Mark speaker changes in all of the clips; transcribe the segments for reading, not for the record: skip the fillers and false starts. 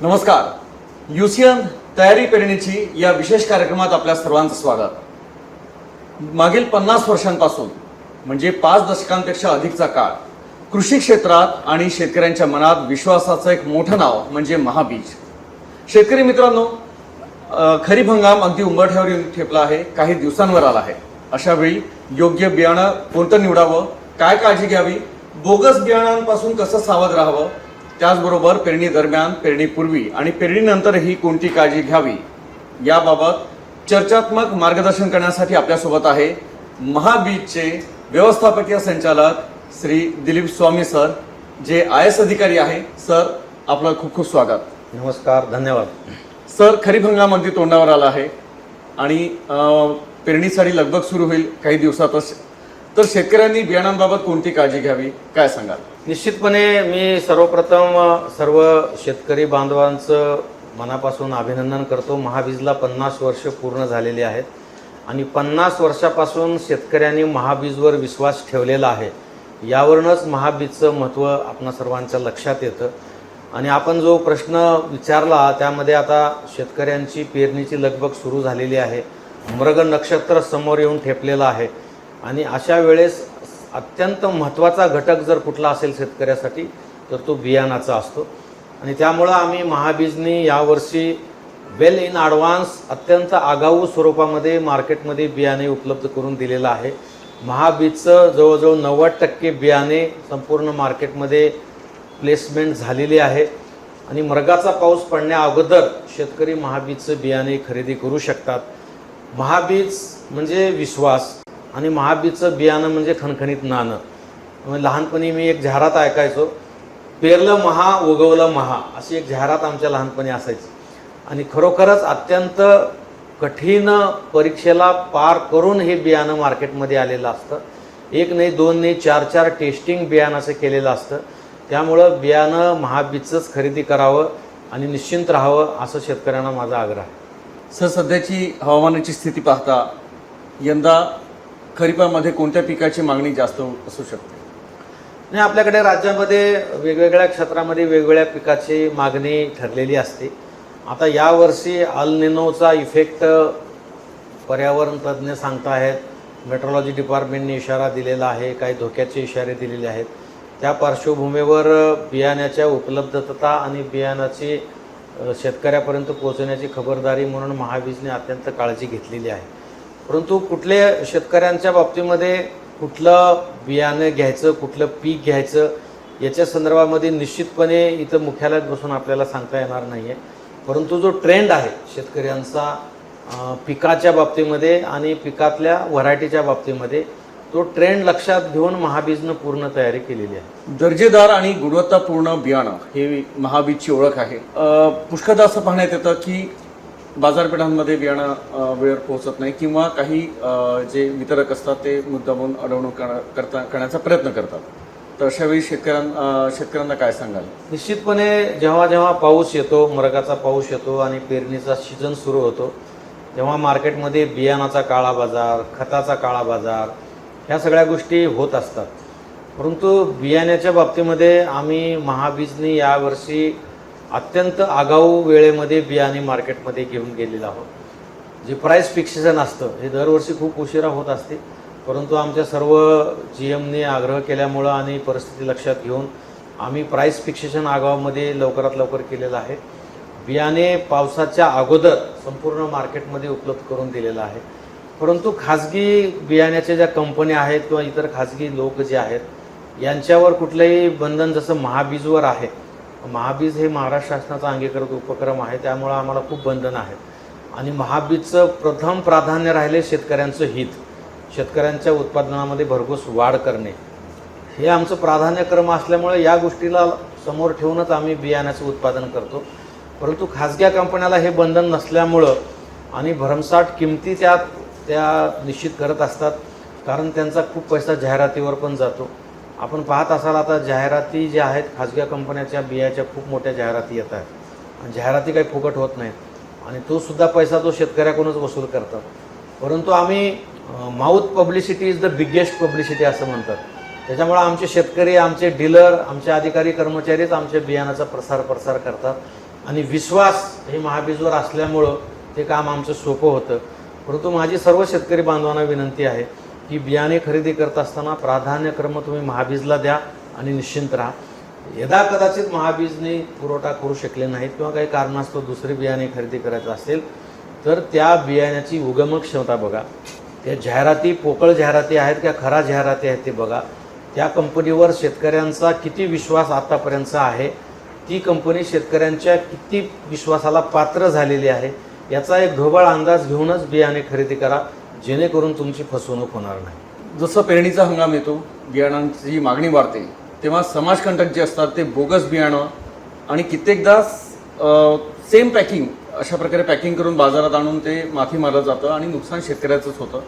Speaker 1: नमस्कार. युसियन तयारी पेरणीची या विशेष कार्यक्रमात आपल्या सर्वांचं स्वागत. मागील 50 वर्षांपासून म्हणजे 5 दशकांपेक्षा अधिकचा काळ कृषी क्षेत्रात आणि शेतकऱ्यांच्या मनात विश्वासाचं एक मोठं नाव म्हणजे महाबीज. शेतकरी मित्रांनो, खरीप हंगाम अगदी उंबरठ्यावर येऊन ठेपला आहे, काही दिवसांवर आला आहे. अशा वेळी योग्य बियाणं कोणतं निवडावं, काय काळजी घ्यावी, बोगस बियाणांपासून कसं सावध राहावं, त्याचबरोबर पेरणी दरम्यान, पेरणीपूर्वी आणि पेरणीनंतरही कोणती काळजी घ्यावी याबाबत चर्चात्मक मार्गदर्शन करण्यासाठी आपल्यासोबत आहे महाबीजचे व्यवस्थापकीय संचालक श्री दिलीप स्वामी सर, जे IAS अधिकारी आहे. सर, आपलं खूप खूप स्वागत.
Speaker 2: नमस्कार, धन्यवाद.
Speaker 1: सर, खरीप हंगाम अगदी तोंडावर आला आहे आणि पेरणीसाठी लगबग सुरू होईल काही दिवसातच. तर शेतकऱ्यांनी बियाणांबाबत कोणती काळजी घ्यावी, काय सांगाल?
Speaker 2: निश्चितपणे मी सर्वप्रथम सर्व शेतकरी बांधवांचं मनापासून अभिनंदन करतो. महाबीजला 50 वर्ष पूर्ण झालेली आहेत आणि 50 वर्षापासून शेतकऱ्यांनी महाबीजवर विश्वास ठेवलेला आहे. यावरूनच महाबीजचं महत्त्व आपणा सर्वांच्या लक्षात येतं. आणि आपण जो प्रश्न विचारला त्यामध्ये आता शेतकऱ्यांची पेरणीची लगबग सुरू झालेली आहे. मृग नक्षत्र समोर येऊन ठेपलेलं आहे आणि अशा वेळेस अत्यंत महत्त्वाचा घटक जर कुठला असेल शेतकऱ्यासाठी तर तो बियाणाचा असतो. आणि त्यामुळं आम्ही महाबीजनी यावर्षी वेल इन ॲडव्हान्स अत्यंत आगाऊ स्वरूपामध्ये मार्केटमध्ये बियाणे उपलब्ध करून दिलेलं आहे. महाबीजचं जवळजवळ 90% बियाणे संपूर्ण मार्केटमध्ये प्लेसमेंट झालेली आहे आणि मृगाचा पाऊस पडण्या अगोदर शेतकरी महाबीजचं बियाणे खरेदी करू शकतात. महाबीज म्हणजे विश्वास आणि महाबीजचं बियाणं म्हणजे खणखणीत नाणं. लहानपणी मी एक जाहिरात ऐकायचो, पेरलं महा उगवलं महा, अशी एक जाहिरात आमच्या लहानपणी असायची. आणि खरोखरच अत्यंत कठीण परीक्षेला पार करून हे बियाणं मार्केटमध्ये आलेलं असतं. एक नाही, दोन नाही, 4 टेस्टिंग बियाणाचं केलेलं असतं. त्यामुळं बियाणं महाबीजचंच खरेदी करावं आणि निश्चिंत राहावं असं शेतकऱ्यांना माझा आग्रह आहे.
Speaker 1: सर, सध्याची हवामानाची स्थिती पाहता यंदा खरीपामध्ये कोणत्या पिकाची मागणी जास्त असू शकते?
Speaker 2: नाही, आपल्याकडे राज्यामध्ये वेगवेगळ्या क्षेत्रामध्ये वेगवेगळ्या पिकाची मागणी ठरलेली असते. आता यावर्षी अल निनोचा इफेक्ट पर्यावरण तज्ज्ञ सांगता आहेत, मेट्रोलॉजी डिपार्टमेंटने इशारा दिलेला आहे, काही धोक्याचे इशारे दिलेले आहेत. त्या पार्श्वभूमीवर बियाण्याच्या उपलब्धता आणि बियाणाची शेतकऱ्यापर्यंत पोहोचवण्याची खबरदारी म्हणून महाबीजने अत्यंत काळजी घेतलेली आहे. परंतु कुठल्या शेतकऱ्यांच्या बाबतीमध्ये कुठलं बियाणं घ्यायचं, कुठलं पीक घ्यायचं याच्या संदर्भामध्ये निश्चितपणे इथं मुख्यालयात बसून आपल्याला सांगता येणार नाही आहे. परंतु जो ट्रेंड आहे शेतकऱ्यांचा पिकाच्या बाबतीमध्ये आणि पिकातल्या व्हरायटीच्या बाबतीमध्ये, तो ट्रेंड लक्षात घेऊन महाबीजनं पूर्ण तयारी केलेली आहे.
Speaker 1: दर्जेदार आणि गुणवत्तापूर्ण बियाणं हे महाबीजची ओळख आहे. पुष्कळदा असं पाहण्यात येतं की बाजारपेठांमध्ये बियाणं वेळेवर पोहोचत नाही किंवा काही जे वितरक असतात ते मुद्दामून अडवणूक करण्याचा प्रयत्न करतात. तर अशावेळी शेतकऱ्यांना काय सांगाल?
Speaker 2: निश्चितपणे जेव्हा जेव्हा पाऊस येतो, मृगाचा पाऊस येतो आणि पेरणीचा सीझन सुरू होतो, तेव्हा मार्केटमध्ये बियाणाचा काळा बाजार, खताचा काळा बाजार, ह्या सगळ्या गोष्टी होत असतात. परंतु बियाण्याच्या बाबतीमध्ये आम्ही महाबीजनी यावर्षी अत्यंत आगाऊ वेळेमध्ये बियाणे मार्केटमध्ये घेऊन गेलेलं आहोत. जे प्राईस फिक्सेशन असतं हे दरवर्षी खूप उशिरा होत असते, परंतु आमच्या सर्व GMने आग्रह केल्यामुळं आणि परिस्थिती लक्षात घेऊन आम्ही प्राईस फिक्सेशन आगाऊमध्ये लवकरात लवकर केलेलं आहे. बियाणे पावसाच्या अगोदर संपूर्ण मार्केटमध्ये उपलब्ध करून दिलेलं आहे. परंतु खाजगी बियाण्याच्या ज्या कंपन्या आहेत किंवा इतर खाजगी लोक जे आहेत यांच्यावर कुठलंही बंधन जसं महाबीजवर आहे. महाबीज हे महाराष्ट्र शासनाचा अंगीकृत उपक्रम आहे, त्यामुळं आम्हाला खूप बंधन आहेत. आणि महाबीजचं प्रथम प्राधान्य राहिले शेतकऱ्यांचं हित, शेतकऱ्यांच्या उत्पादनामध्ये भरघोस वाढ करणे, हे आमचं प्राधान्यक्रम असल्यामुळे या गोष्टीला समोर ठेवूनच आम्ही बियाण्याचं उत्पादन करतो. परंतु खाजगी कंपन्याला हे बंधन नसल्यामुळं आणि भरमसाठ किमती त्या निश्चित करत असतात, कारण त्यांचा खूप पैसा जाहिरातीवर पण जातो. आपण पाहत असाल आता जाहिराती ज्या आहेत खाजगी कंपन्याच्या बियाच्या खूप मोठ्या जाहिराती येत आहेत आणि जाहिराती काही फुकट होत नाहीत आणि तो सुद्धा पैसा तो शेतकऱ्याकडूनच वसूल करतात. परंतु आम्ही mouth publicity is the biggest publicity असं म्हणतात. त्याच्यामुळे आमचे शेतकरी, आमचे डीलर, आमचे अधिकारी कर्मचारीच आमच्या बियाणाचा प्रसार करतात आणि विश्वास हे महाबीजवर असल्यामुळं ते काम आमचं सोपं होतं. परंतु माझी सर्व शेतकरी बांधवांना विनंती आहे की बियाणे खरेदी करत असताना प्राधान्यक्रम तुम्ही महाबीजला द्या आणि निश्चिंत राहा. यदा कदाचित महाबीजने पुरवठा करू शकले नाहीत किंवा काही कारणास्तव दुसरे बियाणे खरेदी करायचं असेल तर त्या बियाण्याची उगमक क्षमता बघा. त्या जाहिराती पोकळ जाहिराती आहेत का खरा जाहिराती आहेत ते बघा. त्या कंपनीवर शेतकऱ्यांचा किती विश्वास आतापर्यंतचा आहे, ती कंपनी शेतकऱ्यांच्या किती विश्वासाला पात्र झालेली आहे याचा एक ढोबळ अंदाज घेऊनच बियाणे खरेदी करा, जेणेकरून तुमची फसवणूक होणार नाही.
Speaker 1: जसं पेरणीचा हंगाम येतो, बियाणांची मागणी वाढते, तेव्हा समाजकंटक जे असतात ते बोगस बियाणं आणि कित्येकदा सेम पॅकिंग अशा प्रकारे पॅकिंग करून बाजारात आणून ते माथी मारलं जातं आणि नुकसान शेतकऱ्याचंच होतं.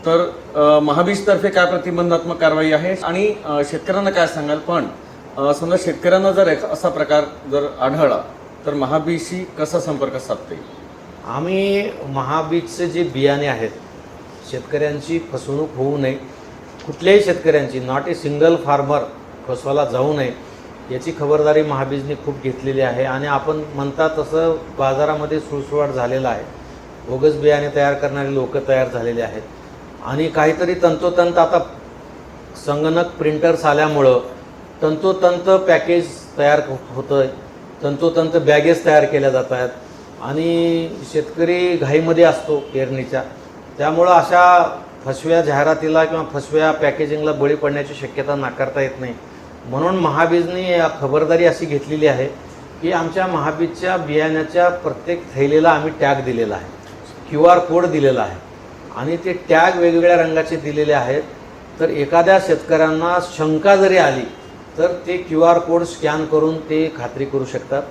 Speaker 1: तर महाबीजतर्फे काय प्रतिबंधात्मक कारवाई आहे आणि शेतकऱ्यांना काय सांगाल? पण समजा शेतकऱ्यांना जर असा प्रकार जर आढळला तर महाबीजशी कसा संपर्क साधता येईल?
Speaker 2: आम्ही महाबीजचे जे बियाणे आहेत, शेतकऱ्यांची फसवणूक होऊ नये, कुठल्याही शेतकऱ्यांची नॉट ए सिंगल फार्मर फसवायला जाऊ नये याची खबरदारी महाबीजने खूप घेतलेली आहे. आणि आपण म्हणता तसं बाजारामध्ये सुळसुळाट झालेला आहे. बोगस बियाणे तयार करणारे लोक तयार झालेले आहेत आणि काहीतरी तंतोतंत आता संगणक प्रिंटर्स आल्यामुळं तंतोतंत पॅकेज तयार होतं, तंतोतंत बॅगेस तयार केल्या जात आहेत आणि शेतकरी घाईमध्ये असतो पेरणीच्या. त्यामुळं अशा फसव्या जाहिरातीला किंवा फसव्या पॅकेजिंगला बळी पडण्याची शक्यता नाकारता येत नाही. म्हणून महाबीजने खबरदारी अशी घेतलेली आहे की आमच्या महाबीजच्या बियाण्याच्या प्रत्येक थैलीला आम्ही टॅग दिलेला आहे, QR कोड दिलेला आहे आणि ते टॅग वेगवेगळ्या रंगाचे दिलेले आहेत. तर एखाद्या शेतकऱ्यांना शंका जरी आली तर ते QR कोड स्कॅन करून ते खात्री करू शकतात.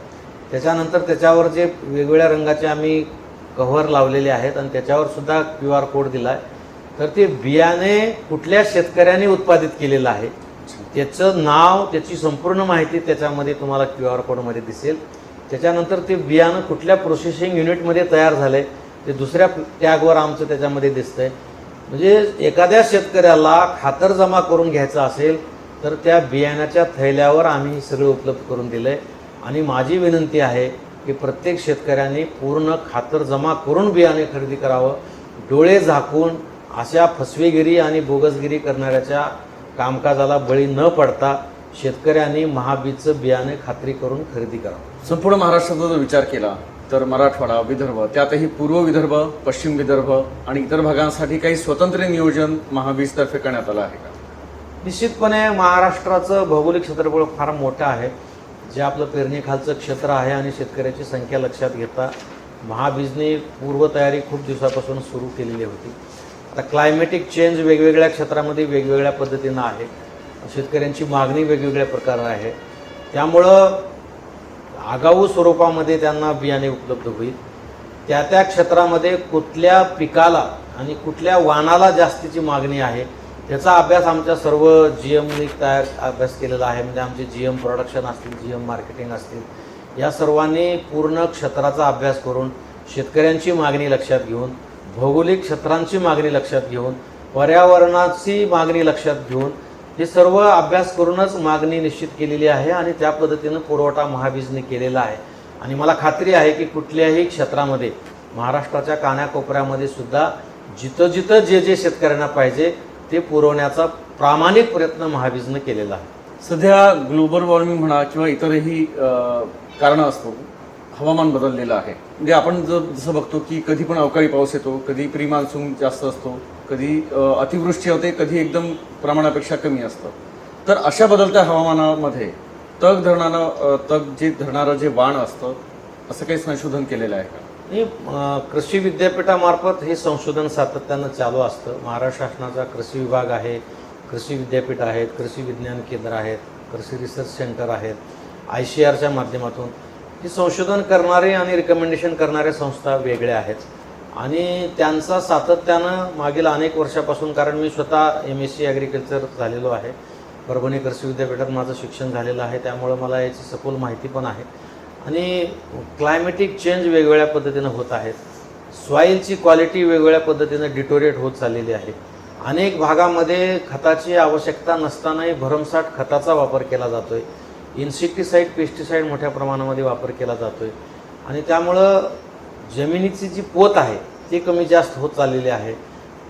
Speaker 2: त्याच्यानंतर त्याच्यावर जे वेगवेगळ्या रंगाचे आम्ही कव्हर लावलेले आहेत आणि त्याच्यावर सुद्धा QR कोड दिला आहे. तर ते बियाणे कुठल्या शेतकऱ्याने उत्पादित केलेलं आहे त्याचं नाव, त्याची संपूर्ण माहिती त्याच्यामध्ये तुम्हाला QR कोडमध्ये दिसेल. त्याच्यानंतर ते बियाणं कुठल्या प्रोसेसिंग युनिटमध्ये तयार झालं ते दुसऱ्या टॅगवर आमचं त्याच्यामध्ये दिसतंय. म्हणजे एखाद्या शेतकऱ्याला खातरजमा करून घ्यायचं असेल तर त्या बियाण्याच्या थैल्यावर आम्ही सगळं उपलब्ध करून दिलं आहे. आणि माझी विनंती आहे की प्रत्येक शेतकऱ्यांनी पूर्ण खातरजमा करून बियाणे खरेदी करावं. डोळे झाकून अशा फसवेगिरी आणि बोगसगिरी करणाऱ्याच्या कामकाजाला बळी न पडता शेतकऱ्यांनी महाबीजचं बियाणे खात्री करून खरेदी करावं.
Speaker 1: संपूर्ण महाराष्ट्राचा जर विचार केला तर मराठवाडा, विदर्भ, त्यातही पूर्व विदर्भ, पश्चिम विदर्भ आणि इतर भागांसाठी काही स्वतंत्र नियोजन महाबीजतर्फे करण्यात आलं आहे का?
Speaker 2: निश्चितपणे महाराष्ट्राचं भौगोलिक क्षेत्रफळ फार मोठं आहे, जे आपलं पेरणीखालचं क्षेत्र आहे आणि शेतकऱ्याची संख्या लक्षात घेता महाबीजने पूर्वतयारी खूप दिवसापासून सुरू केलेली होती. आता क्लायमेटिक चेंज वेगवेगळ्या क्षेत्रामध्ये वेगवेगळ्या पद्धतीनं आहे, शेतकऱ्यांची मागणी वेगवेगळ्या प्रकारे आहे. त्यामुळं आगाऊ स्वरूपामध्ये त्यांना बियाणे उपलब्ध होईल. त्या त्या क्षेत्रामध्ये कुठल्या पिकाला आणि कुठल्या वाणाला जास्तीची मागणी आहे त्याचा अभ्यास आमच्या सर्व GMने तयार अभ्यास केलेला आहे. म्हणजे आमचे GM प्रोडक्शन असतील, GM मार्केटिंग असतील, या सर्वांनी पूर्ण क्षेत्राचा अभ्यास करून शेतकऱ्यांची मागणी लक्षात घेऊन, भौगोलिक क्षेत्रांची मागणी लक्षात घेऊन, पर्यावरणाची मागणी लक्षात घेऊन हे सर्व अभ्यास करूनच मागणी निश्चित केलेली आहे आणि त्या पद्धतीनं पुरवठा महाबीजने केलेला आहे. आणि मला खात्री आहे की कुठल्याही क्षेत्रामध्ये महाराष्ट्राच्या कानाकोपऱ्यामध्ये सुद्धा जिथं जिथं जे जे शेतकऱ्यांना पाहिजे ते पुरवण्याचा प्रामाणिक प्रयत्न महाबीजने केलेला आहे.
Speaker 1: सध्या ग्लोबल वॉर्मिंग म्हणा किंवा इतरही कारणं असतो, हवामान बदललेलं आहे. म्हणजे आपण जसं बघतो की कधी पण अवकाळी पाऊस येतो, कधी प्री मान्सून जास्त असतो, कधी अतिवृष्टी होते, कधी एकदम प्रमाणापेक्षा कमी असतं. तर अशा बदलत्या हवामानामध्ये तग धरणारं जे वाण असतं असं काही संशोधन केलेलं आहे का?
Speaker 2: कृषी विद्यापीठामार्फत हे संशोधन सातत्यानं चालू असतं. महाराष्ट्र शासनाचा कृषी विभाग आहे, कृषी विद्यापीठ आहेत, कृषी विज्ञान केंद्र आहेत, कृषी रिसर्च सेंटर आहेत, ICRच्या माध्यमातून हे संशोधन करणारे आणि रिकमेंडेशन करणाऱ्या संस्था वेगळ्या आहेत. आणि त्यांचा सातत्यानं मागील अनेक वर्षापासून, कारण मी स्वतः MSc ॲग्रिकल्चर झालेलो आहे, परभणी कृषी विद्यापीठात माझं शिक्षण झालेलं आहे, त्यामुळं मला याची सखोल माहिती पण आहे. आणि क्लायमेटिक चेंज वेगवेगळ्या पद्धतीनं होत आहेत, सॉईलची क्वालिटी वेगवेगळ्या पद्धतीनं डिटोरिएट होत चाललेली आहे. अनेक भागामध्ये खताची आवश्यकता नसतानाही भरमसाठ खताचा वापर केला जातो आहे. इन्सेक्टिसाईड पेस्टिसाईड मोठ्या प्रमाणामध्ये वापर केला जातो आहे आणि त्यामुळं जमिनीची जी पोत आहे ती कमी जास्त होत चाललेली आहे.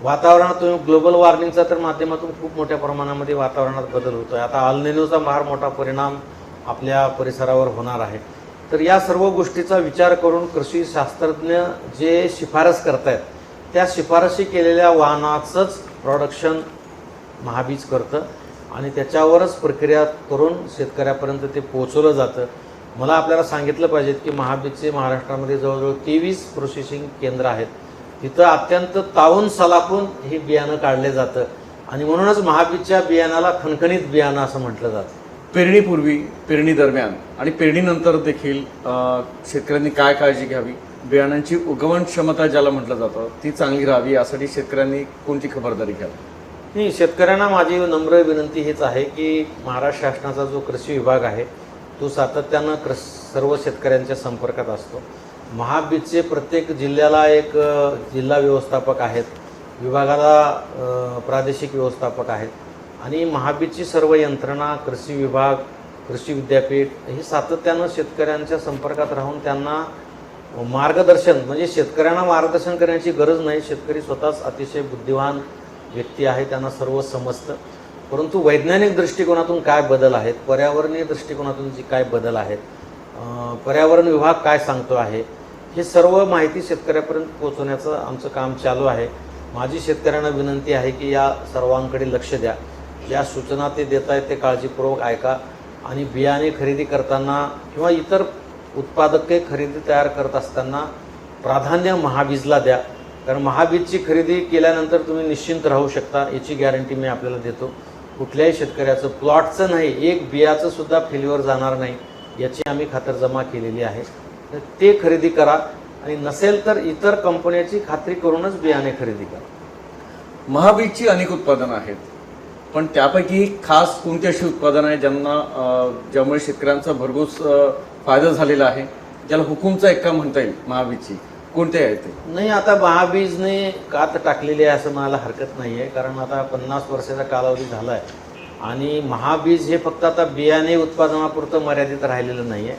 Speaker 2: वातावरणात तुम्ही ग्लोबल वॉर्मिंगचा तर माध्यमातून खूप मोठ्या प्रमाणामध्ये वातावरणात बदल होतो आहे. आता अल निनोचा फार मोठा परिणाम आपल्या परिसरावर होणार आहे. तर या सर्व गोष्टीचा विचार करून कृषी शास्त्रज्ञ जे शिफारस करतायत त्या शिफारशी केलेल्या वाहनाचंच प्रोडक्शन महाबीज करतं आणि त्याच्यावरच प्रक्रिया करून शेतकऱ्यापर्यंत ते पोहोचवलं जातं. मला आपल्याला सांगितलं पाहिजे की महाबीजचे महाराष्ट्रामध्ये जवळजवळ 23 प्रोसेसिंग केंद्र आहेत. तिथं अत्यंत तावून सलाखून हे बियाणं काढले जातं आणि म्हणूनच महाबीजच्या बियाणाला खणखणीत बियाणं असं म्हटलं जातं.
Speaker 1: पेरणीपूर्वी, पेरणी दरम्यान आणि पेरणीनंतर देखील शेतकऱ्यांनी काय काळजी घ्यावी, बियाणांची उगवण क्षमता ज्याला म्हटलं जातं ती चांगली राहावी यासाठी शेतकऱ्यांनी कोणती खबरदारी घ्यावी?
Speaker 2: नाही, शेतकऱ्यांना माझी नम्र विनंती हीच आहे की महाराष्ट्र शासनाचा जो कृषी विभाग आहे तो सातत्यानं सर्व शेतकऱ्यांच्या संपर्कात असतो. महाबीजचे प्रत्येक जिल्ह्याला एक जिल्हा व्यवस्थापक आहेत, विभागाला प्रादेशिक व्यवस्थापक आहेत आणि महाबीजची सर्व यंत्रणा, कृषी विभाग, कृषी विद्यापीठ हे सातत्यानं शेतकऱ्यांच्या संपर्कात राहून त्यांना मार्गदर्शन, म्हणजे शेतकऱ्यांना मार्गदर्शन करण्याची गरज नाही, शेतकरी स्वतःच अतिशय बुद्धिवान व्यक्ती आहे, त्यांना सर्व समजतं. परंतु वैज्ञानिक दृष्टिकोनातून काय बदल आहेत, पर्यावरणीय दृष्टिकोनातून जी काय बदल आहेत, पर्यावरण विभाग काय सांगतो आहे, हे सर्व माहिती शेतकऱ्यापर्यंत पोहोचवण्याचं आमचं काम चालू आहे. माझी शेतकऱ्यांना विनंती आहे की या सर्वांकडे लक्ष द्या. ज्या सूचना ते देत आहेत ते काळजीपूर्वक ऐका आणि बियाणे खरेदी करताना किंवा इतर उत्पादके खरेदी तयार करत असताना प्राधान्य महाबीजला द्या. कारण महाबीजची खरेदी केल्यानंतर तुम्ही निश्चिंत राहू शकता, याची गॅरंटी मी आपल्याला देतो. कुठल्याही शेतकऱ्याचं, प्लॉटचं नाही, एक बियाचं सुद्धा फेल्युअर जाणार नाही याची आम्ही खातरजमा केलेली आहे. तर ते खरेदी करा आणि नसेल तर इतर कंपन्याची खात्री करूनच बियाणे खरेदी करा.
Speaker 1: महाबीजची अनेक उत्पादनं आहेत, पण त्यापैकी खास कोणती अशी उत्पादनं आहेत ज्यामुळे शेतकऱ्यांचा भरघोस फायदा झालेला आहे, ज्याला हुकूमचा एक्का म्हणता येईल? महाबीजची कोणते आहे ते?
Speaker 2: नाही, आता महाबीजने कात टाकलेली आहे असं म्हणायला हरकत नाही आहे, कारण आता 50 वर्षाचा कालावधी झाला आहे आणि महाबीज हे फक्त आता बियाणे उत्पादनापुरतं मर्यादित राहिलेलं नाही आहे.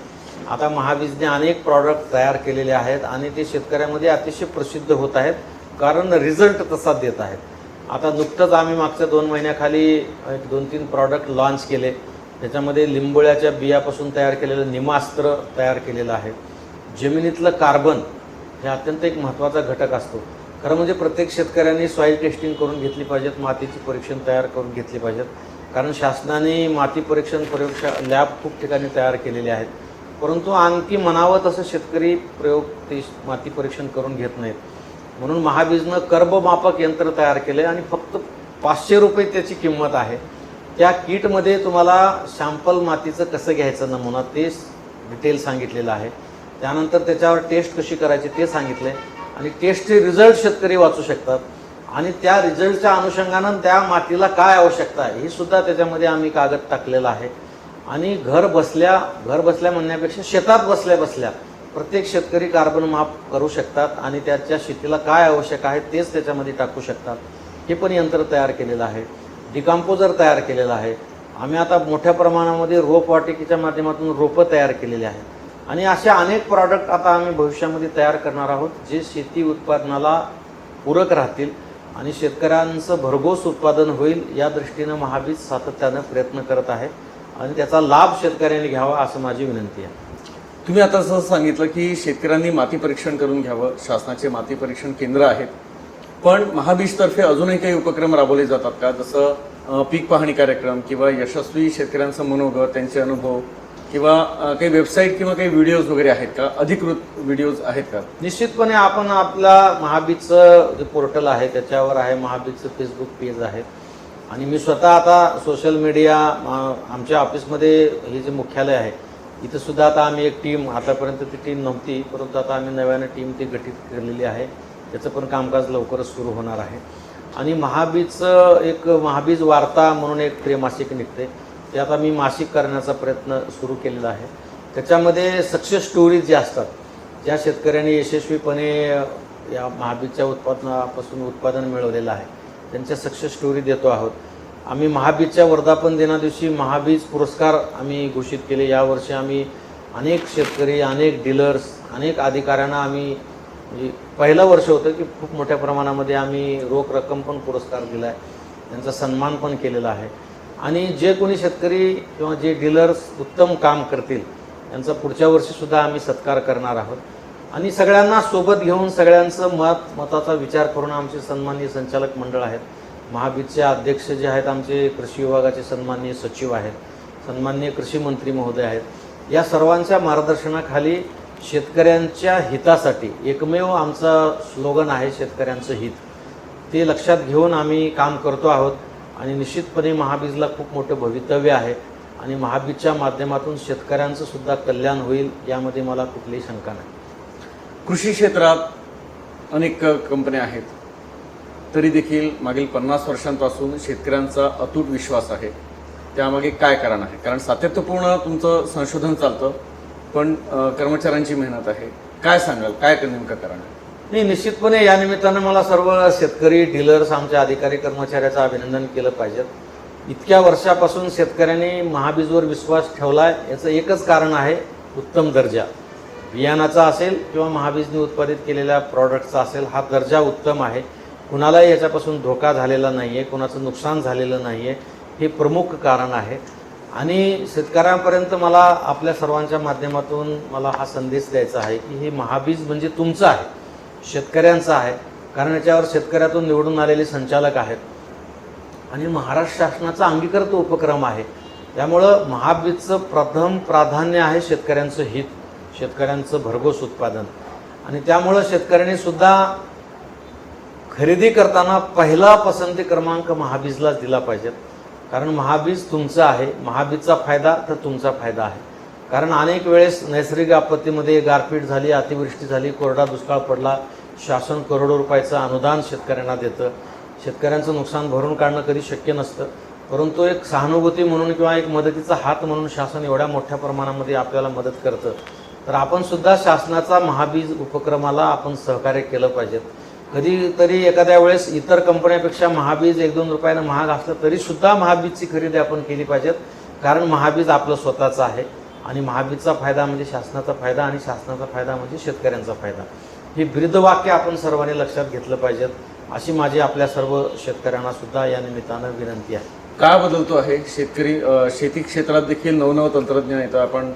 Speaker 2: आता महाबीजने अनेक प्रॉडक्ट तयार केलेले आहेत आणि ते शेतकऱ्यामध्ये अतिशय प्रसिद्ध होत आहेत, कारण रिझल्ट तसा देत आहेत. आता नुकतंच आम्ही मागच्या 2 महिन्याखाली 2-3 प्रॉडक्ट लॉन्च केले. त्याच्यामध्ये लिंबोळ्याच्या बियापासून तयार केलेलं निमास्त्र तयार केलेलं आहे. जमिनीतलं कार्बन हे अत्यंत एक महत्त्वाचा घटक असतो. खरं म्हणजे प्रत्येक शेतकऱ्यांनी सॉईल टेस्टिंग करून घेतली पाहिजेत, मातीची परीक्षण तयार करून घेतली पाहिजेत, कारण शासनाने माती परीक्षण प्रयोगशाळा लॅब खूप ठिकाणी तयार केलेले आहेत. परंतु आणखी म्हणावं तसं शेतकरी प्रयोग ते माती परीक्षण करून घेत नाहीत. म्हणून महाबीजनं कर्बमापक यंत्र तयार केले आणि फक्त 500 रुपये त्याची किंमत आहे. त्या किटमध्ये तुम्हाला सॅम्पल मातीचं कसं घ्यायचं नमुना ते डिटेल सांगितलेलं आहे. त्यानंतर त्याच्यावर टेस्ट कशी करायची ते सांगितलं आहे आणि टेस्टचे रिझल्ट शेतकरी वाचू शकतात आणि त्या रिझल्टच्या अनुषंगानं त्या मातीला काय आवश्यकता आहे हे सुद्धा त्याच्यामध्ये आम्ही कागद टाकलेला आहे. आणि घर बसल्या म्हणण्यापेक्षा शेतात बसल्या प्रत्येक शेतकरी कार्बन माप करू शकतात आणि त्याच्या शेतीला काय आवश्यक आहे तेच त्याच्यामध्ये टाकू शकतात. हे पण यंत्र तयार केलेलं आहे. डिकम्पोजर तयार केलेलं आहे. आम्ही आता मोठ्या प्रमाणामध्ये रोपवाटिकेच्या माध्यमातून रोपं तयार केलेली आहेत आणि अशा अनेक प्रॉडक्ट आता आम्ही भविष्यामध्ये तयार करणार आहोत जे शेती उत्पादनाला पूरक राहतील आणि शेतकऱ्यांचं भरघोस उत्पादन होईल या दृष्टीनं महाबीज सातत्यानं प्रयत्न करत आहे आणि त्याचा लाभ शेतकऱ्यांनी घ्यावा असं माझी विनंती आहे.
Speaker 1: तुम्ही आता असं सांगितलं की शेतकऱ्यांनी माती परीक्षण करून घ्यावं, शासनाचे माती परीक्षण केंद्र आहेत, पण महाबीजतर्फे अजूनही काही उपक्रम राबवले जातात का? जसं पीक पाहणी कार्यक्रम किंवा यशस्वी शेतकऱ्यांचं मनोगत, त्यांचे अनुभव किंवा काही वेबसाईट किंवा काही व्हिडिओज वगैरे आहेत का? अधिकृत व्हिडिओज आहेत का?
Speaker 2: निश्चितपणे आपण आपला महाबीजचं जे पोर्टल आहे त्याच्यावर आहे, महाबीजचं फेसबुक पेज आहे आणि मी स्वतः आता सोशल मीडिया आमच्या ऑफिसमध्ये हे जे मुख्यालय आहे इथं सुद्धा आता आम्ही एक टीम, आतापर्यंत ती टीम नव्हती परंतु आता आम्ही नव्यानं टीम ती गठीत केलेली आहे. त्याचं पण कामकाज लवकरच सुरू होणार आहे. आणि महाबीजचं एक महाबीज वार्ता म्हणून एक त्रैमासिक निघते, ते आता मी मासिक करण्याचा प्रयत्न सुरू केलेला आहे. त्याच्यामध्ये सक्सेस स्टोरीज ज्या असतात, ज्या शेतकऱ्यांनी यशस्वीपणे या महाबीजच्या उत्पादनापासून उत्पादन मिळवलेलं आहे त्यांच्या सक्सेस स्टोरी देतो आहोत. आम्ही महाबीजच्या वर्धापन दिना दिवशी महाबीज पुरस्कार आम्ही घोषित केले. यावर्षी आम्ही अनेक शेतकरी, अनेक डीलर्स, अनेक अधिकाऱ्यांना आम्ही म्हणजे पहिलं वर्ष होतं की खूप मोठ्या प्रमाणामध्ये आम्ही रोख रक्कम पण पुरस्कार दिला आहे, त्यांचा सन्मान पण केलेला आहे. आणि जे कोणी शेतकरी किंवा जे डीलर्स उत्तम काम करतील त्यांचा पुढच्या वर्षीसुद्धा आम्ही सत्कार करणार आहोत. आणि सगळ्यांना सोबत घेऊन सगळ्यांचं मताचा विचार करून आमचे सन्माननीय संचालक मंडळ आहेत, महाबीजचे अध्यक्ष जे आहेत आमचे कृषी विभागाचे सन्माननीय सचिव आहेत, सन्माननीय कृषी मंत्री महोदय आहेत, या सर्वांच्या मार्गदर्शनाखाली शेतकऱ्यांच्या हितासाठी एकमेव आमचा स्लोगन आहे शेतकऱ्यांचं हित, ते लक्षात घेऊन आम्ही काम करतो आहोत. आणि निश्चितपणे महाबीजला खूप मोठं भवितव्य आहे आणि महाबीजच्या माध्यमातून शेतकऱ्यांचं सुद्धा कल्याण होईल यामध्ये मला कुठलीही शंका नाही.
Speaker 1: कृषी क्षेत्रात अनेक कंपन्या आहेत, तरी देखील मागील 50 वर्षांपासून शेतकऱ्यांचा अतूट विश्वास आहे. त्यामागे काय कारण आहे? कारण सातत्यपूर्ण तुमचं संशोधन चालतं, पण कर्मचाऱ्यांची मेहनत आहे. काय सांगाल, काय नेमकं कारण आहे?
Speaker 2: नाही, निश्चितपणे या निमित्तानं मला सर्व शेतकरी, डीलर्स, आमचे अधिकारी कर्मचाऱ्याचं अभिनंदन केलं पाहिजे. इतक्या वर्षापासून शेतकऱ्यांनी महाबीजवर विश्वास ठेवला आहे, याचं एकच कारण आहे उत्तम दर्जा. बियाणाचा असेल किंवा महाबीजने उत्पादित केलेल्या प्रॉडक्टचा असेल, हा दर्जा उत्तम आहे. कुणालाही याच्यापासून धोका झालेला नाही आहे, कुणाचं नुकसान झालेलं नाही आहे, हे प्रमुख कारण आहे. आणि शेतकऱ्यांपर्यंत मला आपल्या सर्वांच्या माध्यमातून मला हा संदेश द्यायचा आहे की हे महाबीज म्हणजे तुमचं आहे, शेतकऱ्यांचं आहे. कारण याच्यावर शेतकऱ्यातून निवडून आलेले संचालक आहेत आणि महाराष्ट्र शासनाचा अंगीकृत उपक्रम आहे. त्यामुळं महाबीजचं प्रथम प्राधान्य आहे शेतकऱ्यांचं हित, शेतकऱ्यांचं भरघोस उत्पादन. आणि त्यामुळं शेतकऱ्यांनी सुद्धा खरेदी करताना पहिला पसंती क्रमांक महाबीजलाच दिला पाहिजे. कारण महाबीज तुमचं आहे, महाबीजचा फायदा तर तुमचा फायदा आहे. कारण अनेक वेळेस नैसर्गिक आपत्तीमध्ये गारपीट झाली, अतिवृष्टी झाली, कोरडा दुष्काळ पडला, शासन करोडो रुपयाचं अनुदान शेतकऱ्यांना देतं. शेतकऱ्यांचं नुकसान भरून काढणं कधी शक्य नसतं, परंतु एक सहानुभूती म्हणून किंवा एक मदतीचा हात म्हणून शासन एवढ्या मोठ्या प्रमाणामध्ये आपल्याला मदत करतं. तर आपण सुद्धा शासनाचा महाबीज उपक्रमाला आपण सहकार्य केलं पाहिजे. कधीतरी एखाद्या वेळेस इतर कंपन्यापेक्षा महाबीज 1-2 रुपयानं महाग असलं तरीसुद्धा महाबीजची खरेदी आपण केली पाहिजेत. कारण महाबीज आपलं स्वतःचं आहे आणि महाबीजचा फायदा म्हणजे शासनाचा फायदा आणि शासनाचा फायदा म्हणजे शेतकऱ्यांचा फायदा. हे ब्रीदवाक्य आपण सर्वांनी लक्षात घेतलं पाहिजेत, अशी माझी आपल्या सर्व शेतकऱ्यांना सुद्धा या निमित्तानं विनंती आहे.
Speaker 1: काय बदलतो आहे शेतकरी शेती क्षेत्रात देखील नवनवं तंत्रज्ञान येतं. आपण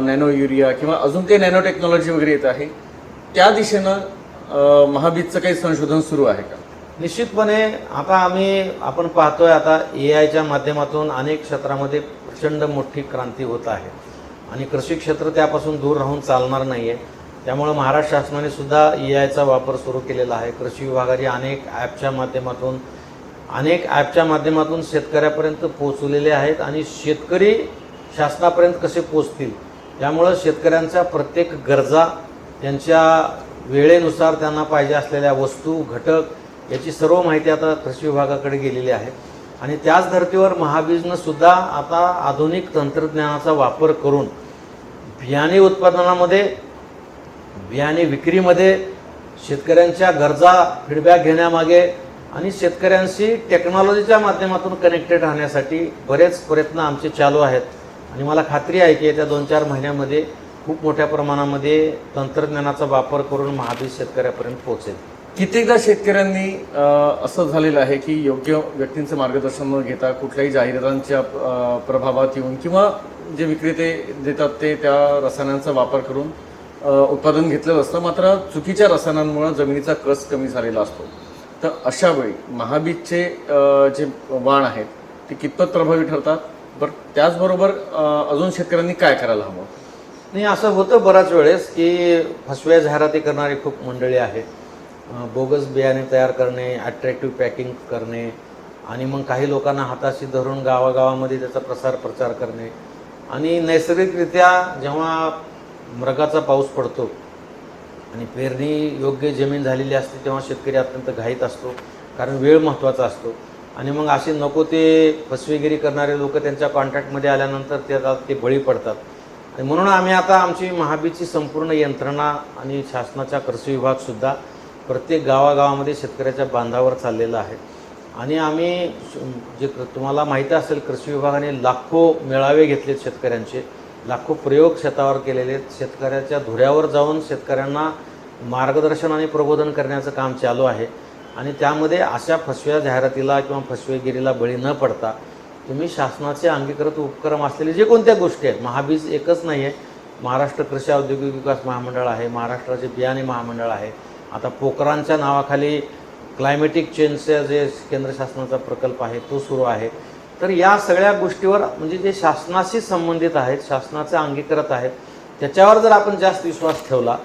Speaker 1: नॅनो युरिया किंवा अजून काही नॅनो टेक्नॉलॉजी वगैरे येत आहे, त्या दिशेनं महाबीजचं काही संशोधन सुरू आहे का?
Speaker 2: निश्चितपणे आता आपण पाहतोय आता AIच्या माध्यमातून अनेक क्षेत्रामध्ये प्रचंड मोठी क्रांती होत आहे आणि कृषी क्षेत्र त्यापासून दूर राहून चालणार नाही आहे. त्यामुळं महाराष्ट्र शासनाने सुद्धा AIचा वापर सुरू केलेला आहे. कृषी विभागाने अनेक ॲपच्या माध्यमातून शेतकऱ्यापर्यंत पोहोचवलेले आहेत आणि शेतकरी शासनापर्यंत कसे पोहोचतील, त्यामुळं शेतकऱ्यांच्या प्रत्येक गरजा, त्यांच्या वेळेनुसार त्यांना पाहिजे असलेल्या वस्तू, घटक याची सर्व माहिती आता कृषी विभागाकडे गेलेली आहे. आणि त्याच धर्तीवर महाबीजनं सुद्धा आता आधुनिक तंत्रज्ञानाचा वापर करून बियाणे उत्पादनामध्ये, बियाणे विक्रीमध्ये, शेतकऱ्यांच्या गरजा फीडबॅक घेण्यामागे आणि शेतकऱ्यांशी टेक्नॉलॉजीच्या माध्यमातून कनेक्टेड राहण्यासाठी बरेच प्रयत्न आमचे चालू आहेत. आणि मला खात्री आहे की येत्या 2-4 महिन्यामध्ये खूप मोठ्या प्रमाणामध्ये तंत्रज्ञानाचा वापर करून महाबीज शेतकऱ्यापर्यंत पोहोचेल.
Speaker 1: कित्येकदा शेतकऱ्यांनी असं झालेलं आहे की योग्य व्यक्तींचं मार्गदर्शन न घेता कुठल्याही जाहिरातांच्या प्रभावात येऊन किंवा जे विक्रेते देतात ते त्या रसायनांचा वापर करून उत्पादन घेतलेलं असतं, मात्र चुकीच्या रसायनांमुळे जमिनीचा कस कमी झालेला असतो. तर अशा वेळी महाबीजचे जे वाण आहेत ते कितपत प्रभावी ठरतात? बरं, त्याचबरोबर अजून शेतकऱ्यांनी काय करायला हवं?
Speaker 2: नाही, असं होतं बऱ्याच वेळेस की फसव्या जाहिराती करणारी खूप मंडळी आहेत. बोगस बियाणे तयार करणे, अट्रॅक्टिव्ह पॅकिंग करणे आणि मग काही लोकांना हाताशी धरून गावागावामध्ये त्याचा प्रचार करणे. आणि नैसर्गिकरित्या जेव्हा मृगाचा पाऊस पडतो आणि पेरणी योग्य जमीन झालेली असते तेव्हा शेतकरी अत्यंत घाईत असतो, कारण वेळ महत्त्वाचा असतो. आणि मग असे नको ते फसवेगिरी करणारे लोक त्यांच्या कॉन्टॅक्टमध्ये आल्यानंतर ते बळी पडतात. आणि म्हणून आम्ही आता आमची महाबीजची संपूर्ण यंत्रणा आणि शासनाचा कृषी विभागसुद्धा प्रत्येक गावागावामध्ये शेतकऱ्याच्या बांधावर चाललेला आहे. आणि आम्ही जे तुम्हाला माहिती असेल, कृषी विभागाने लाखो मेळावे घेतलेत शेतकऱ्यांचे, लाखो प्रयोग शेतावर केलेले आहेत. शेतकऱ्याच्या धुऱ्यावर जाऊन शेतकऱ्यांना मार्गदर्शन आणि प्रबोधन करण्याचं काम चालू आहे. आणि त्यामध्ये अशा फसव्या जाहिरातीला किंवा फसवेगिरीला बळी न पडता तुम्ही शासनाचे अंगीकृत उपक्रम असलेले जे कोणत्या गोष्टी आहेत, महाबीज एकच नाही आहे, महाराष्ट्र कृषी औद्योगिक विकास महामंडळ आहे, महाराष्ट्राचे बियाणे महामंडळ आहे, आता पोखरांच्या नावाखाली क्लायमेटिक चेंजचा जे केंद्र शासनाचा प्रकल्प आहे तो सुरू आहे. तर या सगळ्या गोष्टीवर म्हणजे जे शासनाशी संबंधित आहेत, शासनाचे अंगीकृत आहेत, त्याच्यावर जर आपण जास्त विश्वास ठेवला,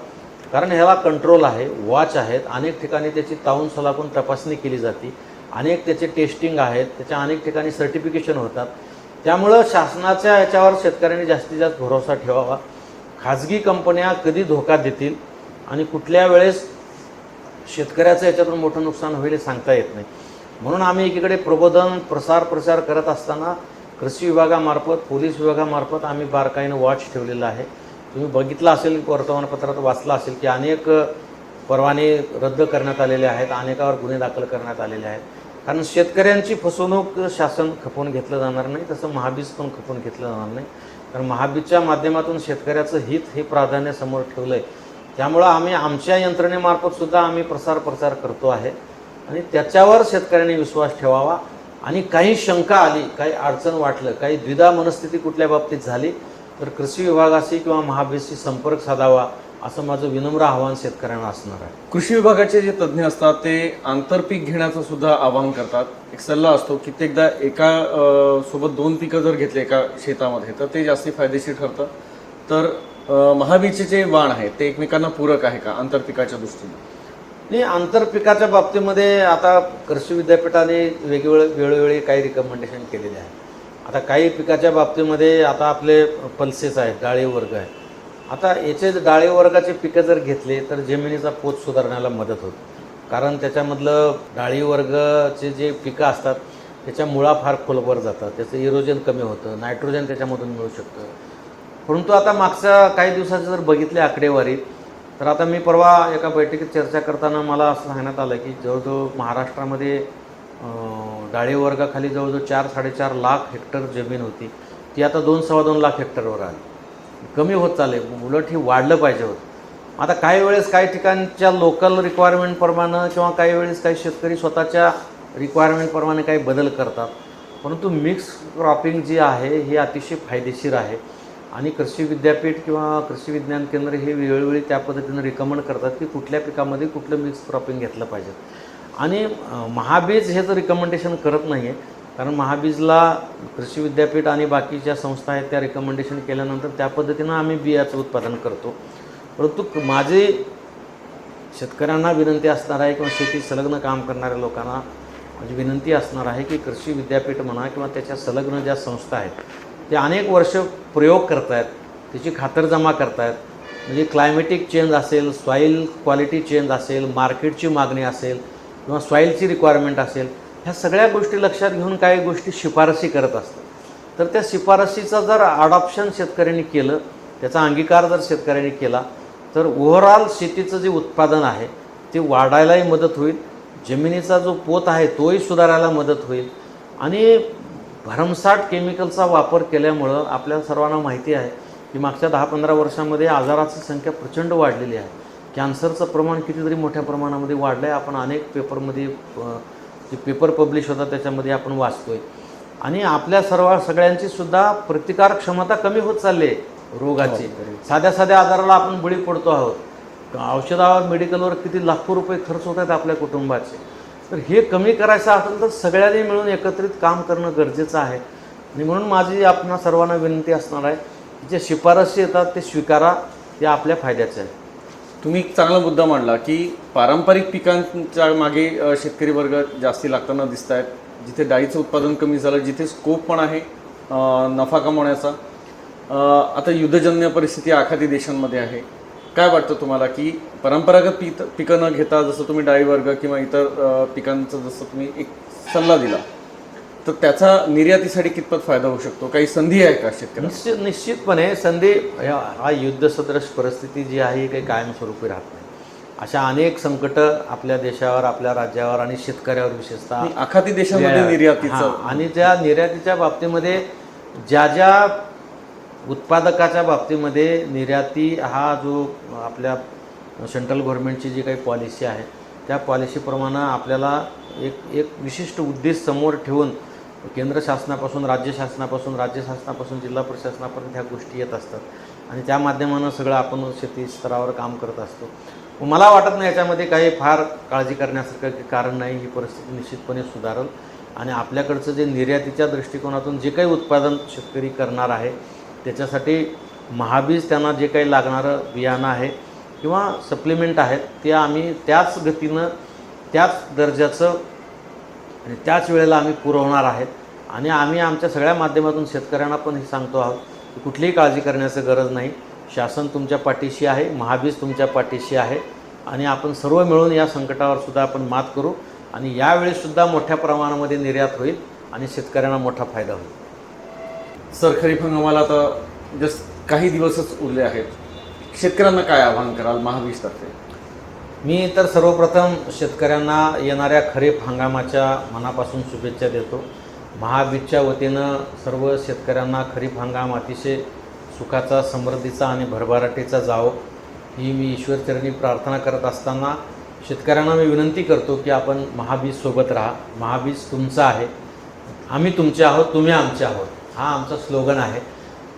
Speaker 2: कारण ह्याला कंट्रोल आहे, वॉच आहेत, अनेक ठिकाणी त्याची ताऊन सलाखून तपासणी केली जाते, अनेक त्याचे टेस्टिंग आहेत, त्याच्या अनेक ठिकाणी सर्टिफिकेशन होतात. त्यामुळं शासनाच्या याच्यावर शेतकऱ्यांनी जास्तीत जास्त भरोसा ठेवावा. खाजगी कंपन्या कधी धोका देतील आणि कुठल्या वेळेस शेतकऱ्याचं याच्यातून मोठं नुकसान होईल हे सांगता येत नाही. म्हणून आम्ही एकीकडे प्रबोधन प्रसार करत असताना कृषी विभागामार्फत, पोलीस विभागामार्फत आम्ही बारकाईनं वॉच ठेवलेला आहे. तुम्ही बघितलं असेल, वर्तमानपत्रात वाचलं असेल की अनेक परवाने रद्द करण्यात आलेले आहेत, अनेकावर गुन्हे दाखल करण्यात आलेले आहेत. कारण शेतकऱ्यांची फसवणूक शासन खपवून घेतलं जाणार नाही, तसं महाबीज पण खपवून घेतलं जाणार नाही. कारण महाबीजच्या माध्यमातून शेतकऱ्याचं हित हे प्राधान्य समोर ठेवलं आहे. त्यामुळं आम्ही आमच्या यंत्रणेमार्फत सुद्धा आम्ही प्रसार करतो आहे आणि त्याच्यावर शेतकऱ्यांनी विश्वास ठेवावा. आणि काही शंका आली, काही अडचण वाटलं, काही द्विधा मनस्थिती कुठल्या बाबतीत झाली तर कृषी विभागाशी किंवा महाबीजशी संपर्क साधावा, असं माझं विनम्र आव्हान शेतकऱ्यांना असणार आहे.
Speaker 1: कृषी विभागाचे जे तज्ज्ञ असतात ते आंतरपीक घेण्याचं सुद्धा आवाहन करतात. एक सल्ला असतो, कित्येकदा एका सोबत 2 पिकं जर घेतले एका शेतामध्ये तर ते जास्ती फायदेशीर ठरतं. तर महाबीजचे जे वाण आहे ते एकमेकांना पूरक आहे का आंतरपिकाच्या दृष्टीने?
Speaker 2: नाही, आंतरपिकाच्या बाबतीमध्ये आता कृषी विद्यापीठाने वेळोवेळी काही रिकमेंडेशन केलेले आहे. आता काही पिकाच्या बाबतीमध्ये आता आपले पल्सेस आहेत, डाळी वर्ग आहे. आता याचे डाळी वर्गाचे पिकं जर घेतले तर जमिनीचा पोत सुधारण्याला मदत होते. कारण त्याच्यामधलं डाळी वर्गाचे जे पिकं असतात त्याच्या मुळा फार खोलवर जातात, त्याचं इरोजन कमी होतं, नायट्रोजन त्याच्यामधून मिळू शकतं. परंतु आता मागच्या काही दिवसाचं जर बघितले आकडेवारी तर आता मी परवा एका बैठकीत चर्चा करताना मला असं सांगण्यात आलं की जवळजवळ महाराष्ट्रामध्ये डाळी वर्गाखाली जवळजवळ 4-4.5 लाख हेक्टर जमीन होती, ती आता 2-2.25 लाख हेक्टरवर आली. कमी होत चालले, उलट ही वाढलं पाहिजे होतं. आता काही वेळेस काही ठिकाणच्या लोकल रिक्वायरमेंटप्रमाणे किंवा काही वेळेस काही शेतकरी स्वतःच्या रिक्वायरमेंटप्रमाणे काही बदल करतात. परंतु मिक्स क्रॉपिंग जी आहे ही अतिशय फायदेशीर आहे आणि कृषी विद्यापीठ किंवा कृषी विज्ञान केंद्र हे वेळोवेळी त्या पद्धतीनं रिकमेंड करतात की कुठल्या पिकामध्ये कुठलं मिक्स क्रॉपिंग घेतलं पाहिजे. आणि महाबीज हे तर रिकमेंडेशन करत नाही आहे, कारण महाबीजला कृषी विद्यापीठ आणि बाकीच्या संस्था आहेत त्या रिकमेंडेशन केल्यानंतर त्या पद्धतीनं आम्ही बियाचं उत्पादन करतो. परंतु माझी शेतकऱ्यांना विनंती असणार आहे किंवा शेती संलग्न काम करणाऱ्या लोकांना माझी विनंती असणार आहे की कृषी विद्यापीठ म्हणा किंवा त्याच्या संलग्न ज्या संस्था आहेत ते अनेक वर्ष प्रयोग करत आहेत, त्याची खातरजमा करत आहेत. म्हणजे क्लायमेटिक चेंज असेल, सॉईल क्वालिटी चेंज असेल, मार्केटची मागणी असेल किंवा सॉईलची रिक्वायरमेंट असेल, ह्या सगळ्या गोष्टी लक्षात घेऊन काही गोष्टी शिफारसी करत असतात. तर त्या शिफारसीचा जर अडॉप्शन शेतकऱ्यांनी केलं, त्याचा अंगीकार जर शेतकऱ्यांनी केला तर ओव्हरऑल शेतीचं जे उत्पादन आहे ते वाढायलाही मदत होईल, जमिनीचा जो पोत आहे तोही सुधारायला मदत होईल. आणि भरमसाठ केमिकलचा वापर केल्यामुळं आपल्या सर्वांना माहिती आहे की मागच्या 10-15 वर्षामध्ये आजाराची संख्या प्रचंड वाढलेली आहे. कॅन्सरचं प्रमाण कितीतरी मोठ्या प्रमाणामध्ये वाढलं आहे. आपण अनेक पेपरमध्ये जे पेपर पब्लिश होतात त्याच्यामध्ये आपण वाचतोय. आणि आपल्या सगळ्यांची सुद्धा प्रतिकार क्षमता कमी होत चालली आहे रोगाची. साध्या आजाराला आपण बळी पडतो आहोत. औषधावर, मेडिकलवर किती लाखो रुपये खर्च होत आहेत आपल्या कुटुंबाचे. तर हे कमी करायचं असेल तर सगळ्यांनी मिळून एकत्रित काम करणं गरजेचं आहे. आणि म्हणून माझी आपणा सर्वांना विनंती असणार आहे की जे शिफारसी येतात ते स्वीकारा, ते आपल्या फायद्याचे आहे.
Speaker 1: तुम्ही एक चांगला मुद्दा मांडला की पारंपरिक पिकांच्या मागे शेतकरी वर्ग जास्ती लागताना दिसत आहेत. जिथे डाळीचं उत्पादन कमी झालं, जिथे स्कोप पण आहे नफा कमवण्याचा. आता युद्धजन्य परिस्थिती आखाती देशांमध्ये आहे. काय वाटतं तुम्हाला की परंपरागत पिकं न घेता जसं तुम्ही डाळी वर्ग किंवा इतर पिकांचं जसं तुम्ही एक सल्ला दिला तर त्याचा निर्यातीसाठी कितपत फायदा होऊ शकतो? काही संधी आहे का शेतकऱ्यांना? निश्चितपणे
Speaker 2: संधी. हा युद्धसदृश परिस्थिती जी आहे ही काही कायमस्वरूपी राहत नाही. अशा अनेक संकटं आपल्या देशावर, आपल्या राज्यावर आणि शेतकऱ्यावर विशेषतः
Speaker 1: आणि आखाती देशामध्ये निर्यातीचं
Speaker 2: हां, आणि त्या निर्यातीच्या बाबतीमध्ये ज्या उत्पादकाच्या बाबतीमध्ये निर्याती हा जो आपल्या सेंट्रल गव्हर्नमेंटची जी काही पॉलिसी आहे त्या पॉलिसीप्रमाणे आपल्याला एक विशिष्ट उद्देश समोर ठेवून केंद्र शासनापासून राज्य शासनापासून जिल्हा प्रशासनापर्यंत ह्या गोष्टी येत असतात आणि त्या माध्यमानं सगळं आपण शेती स्तरावर काम करत असतो. मला वाटत नाही याच्यामध्ये काही फार काळजी करण्यासारखं कारण नाही. ही परिस्थिती निश्चितपणे सुधारेल आणि आपल्याकडचं जे निर्यातीच्या दृष्टिकोनातून जे काही उत्पादन शेतकरी करणार आहे त्याच्यासाठी महाबीज त्यांना जे काही लागणारं बियाणं आहे किंवा सप्लिमेंट आहेत ते आम्ही त्याच गतीनं त्याच दर्जाचं आणि त्याच वेळेला आम्ही पुरवणार आहेत आणि आम्ही आमच्या सगळ्या माध्यमातून शेतकऱ्यांना पण हे सांगतो आहोत की कुठलीही काळजी करण्याचं गरज नाही. शासन तुमच्या पाठीशी आहे, महाबीज तुमच्या पाठीशी आहे आणि आपण सर्व मिळून या संकटावर सुद्धा आपण मात करू आणि यावेळीसुद्धा मोठ्या प्रमाणामध्ये निर्यात होईल आणि शेतकऱ्यांना मोठा फायदा होईल.
Speaker 1: सर, खरीप हंगामाला आता जस्ट काही दिवसच उरले आहेत. शेतकऱ्यांना काय आवाहन कराल महाबीजतर्फे?
Speaker 2: मी तर सर्वप्रथम शेतकऱ्यांना येणाऱ्या खरीप हंगामाच्या मनापासून शुभेच्छा देतो. महाबीजच्या वतीनं सर्व शेतकऱ्यांना खरीप हंगाम अतिशय सुखाचा, समृद्धीचा आणि भरभराटीचा जावो ही मी ईश्वरचरणी प्रार्थना करत असताना शेतकऱ्यांना मी विनंती करतो की आपण महाबीजसोबत राहा. महाबीज तुमचा आहे, आम्ही तुमचे आहोत, तुम्ही आमचे आहोत, हा आमचा स्लोगन आहे.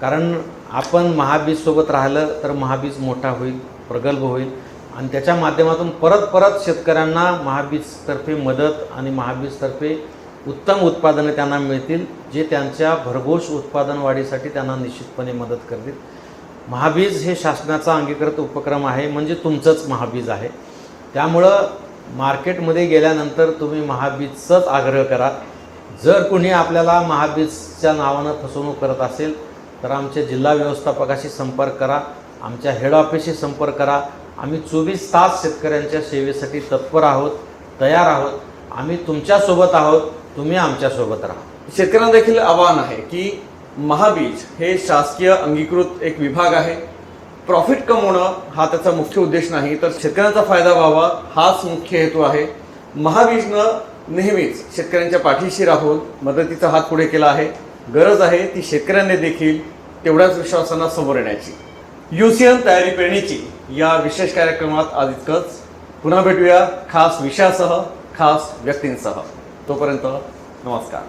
Speaker 2: कारण आपण महाबीजसोबत राहिलं तर महाबीज मोठा होईल, प्रगल्भ होईल आणि त्याच्या माध्यमातून परत शेतकऱ्यांना महाबीजतर्फे मदत आणि महाबीजतर्फे उत्तम उत्पादने त्यांना मिळतील जे त्यांच्या भरघोष उत्पादन वाढीसाठी त्यांना निश्चितपणे मदत करतील. महाबीज हे शासनाचा अंगीकृत उपक्रम आहे, म्हणजे तुमचंच महाबीज आहे. त्यामुळं मार्केटमध्ये गेल्यानंतर तुम्ही महाबीजचाच आग्रह करा. जर कोणी आपल्याला महाबीजच्या नावानं फसवणूक करत असेल तर आमच्या जिल्हा व्यवस्थापकाशी संपर्क करा, आमच्या हेड ऑफिसशी संपर्क करा. आम्ही 24 तास शेतकऱ्यांच्या सेवेसाठी तत्पर आहोत, तयार आहोत. आम्ही तुमच्यासोबत आहोत, तुम्ही आमच्यासोबत राहा.
Speaker 1: शेतकऱ्यांना देखील आवाहन आहे की महाबीज हे शासकीय अंगीकृत एक विभाग आहे. प्रॉफिट कमवणं हा त्याचा मुख्य उद्देश नाही, तर शेतकऱ्यांचा फायदा व्हावा हाच मुख्य हेतू आहे. महाबीजनं नेहमीच शेतकऱ्यांच्या पाठीशी राहून मदतीचा हात पुढे केला आहे. गरज आहे ती शेतकऱ्यांनी देखील तेवढ्याच विश्वासानं समोर येण्याची. युसीएन तयारी पेरणीची या विशेष कार्यक्रमात आज इतकंच. पुन्हा भेटूया खास विषयासह, खास व्यक्तींसह. तोपर्यंत नमस्कार.